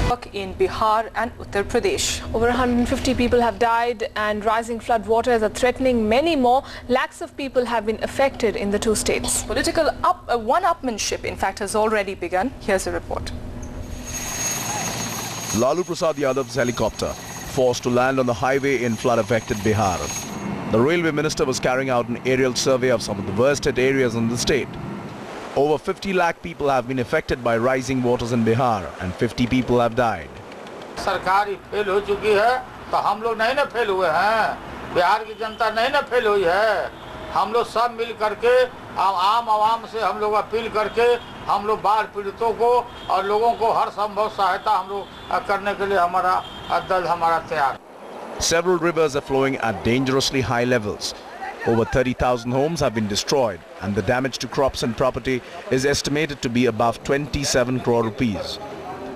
In Bihar and Uttar Pradesh. Over 150 people have died and rising flood waters are threatening many more. Lakhs of people have been affected in the two states. Political one-upmanship, in fact, has already begun. Here's a report. Lalu Prasad Yadav's helicopter forced to land on the highway in flood-affected Bihar. The railway minister was carrying out an aerial survey of some of the worst-hit areas in the state. Over 50 lakh people have been affected by rising waters in Bihar and 50 people have died. सरकार ही fail हो चुकी है तो हम लोग नहीं ना fail हुए हैं, बिहार की जनता नहीं ना फेल हुई है। हम लोग सब मिल करके आम आवाम से हम लोग अपील करके हम लोग बाढ़ पीड़ितों को और लोगों को हर संभव सहायता हम लोग करने के लिए हमारा दल हमारा तैयार। Several rivers are flowing at dangerously high levels. Over 30,000 homes have been destroyed and the damage to crops and property is estimated to be above 27 crore rupees.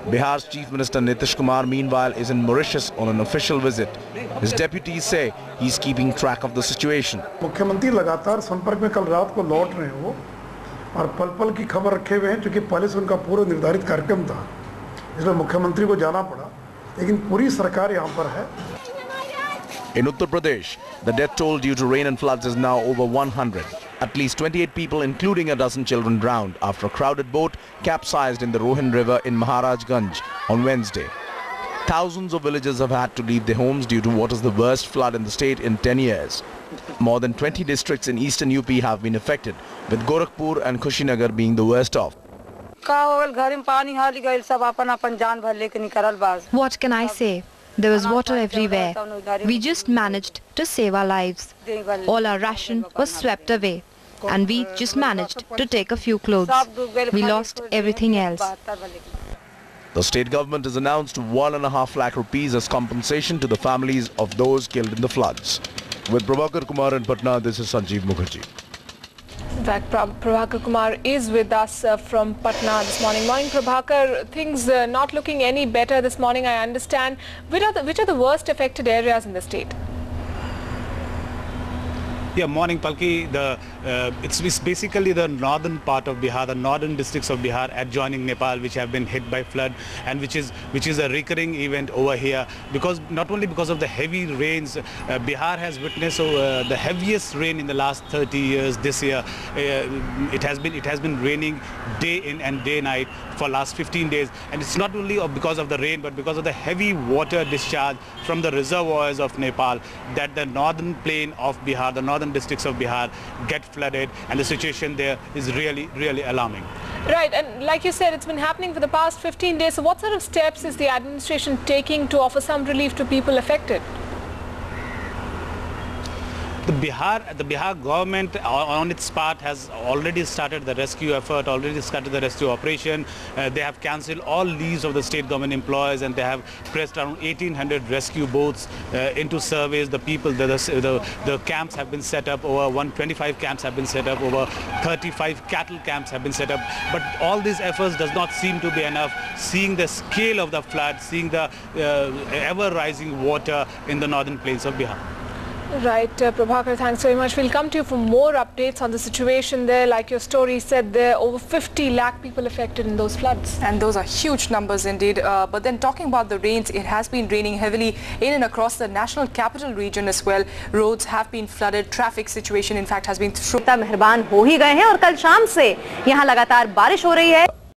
Bihar's Chief Minister Nitish Kumar meanwhile is in Mauritius on an official visit. His deputies say he's keeping track of the situation. मुख्यमंत्री लगातार संपर्क में कल रात को लौट रहे हैं वो और पल-पल की खबर रखे हुए हैं, क्योंकि पहले से उनका पूरा निर्धारित कार्यक्रम था, इसलिए मुख्यमंत्री को जाना पड़ा, लेकिन पूरी सरकार यहाँ पर है। In Uttar Pradesh, the death toll due to rain and floods is now over 100. At least 28 people, including a dozen children, drowned after a crowded boat capsized in the Rohin River in Maharajganj on Wednesday. Thousands of villagers have had to leave their homes due to what is the worst flood in the state in 10 years. More than 20 districts in eastern UP have been affected, with Gorakhpur and Kushinagar being the worst off. What can I say? There was water everywhere. We just managed to save our lives. All our ration was swept away and we just managed to take a few clothes. We lost everything else. The state government has announced 1.5 lakh rupees as compensation to the families of those killed in the floods. With Prabhakar Kumar in Patna, this is Sanjeev Mukherjee. In fact, Prabhakar Kumar is with us from Patna this morning. Morning, Prabhakar. Things not looking any better this morning, I understand. Which are the worst affected areas in the state? Yeah, morning, Palki. It's basically the northern part of Bihar, the northern districts of Bihar adjoining Nepal, which have been hit by flood, and which is a recurring event over here. Because not only because of the heavy rains, Bihar has witnessed the heaviest rain in the last 30 years. This year, it has been raining day in and day night for last 15 days, and it's not only because of the rain, but because of the heavy water discharge from the reservoirs of Nepal that the northern plain of Bihar, the northern districts of Bihar get flooded, and the situation there is really alarming. Right, and like you said, it's been happening for the past 15 days. So what sort of steps is the administration taking to offer some relief to people affected? The Bihar government on its part has already started the rescue effort, already started the rescue operation. They have cancelled all leaves of the state government employees and they have pressed around 1,800 rescue boats into service. The people, the camps have been set up, over 125 camps have been set up, over 35 cattle camps have been set up. But all these efforts does not seem to be enough, seeing the scale of the flood, seeing the ever-rising water in the northern plains of Bihar. Right, Prabhakar, thanks very much. We'll come to you for more updates on the situation there. Like your story said, there are over 50 lakh people affected in those floods. And those are huge numbers indeed. But then talking about the rains, it has been raining heavily in and across the national capital region as well. Roads have been flooded. Traffic situation, in fact, has been through. मेहरबान हो ही गए हैं और कल शाम से यहाँ लगातार बारिश हो रही है.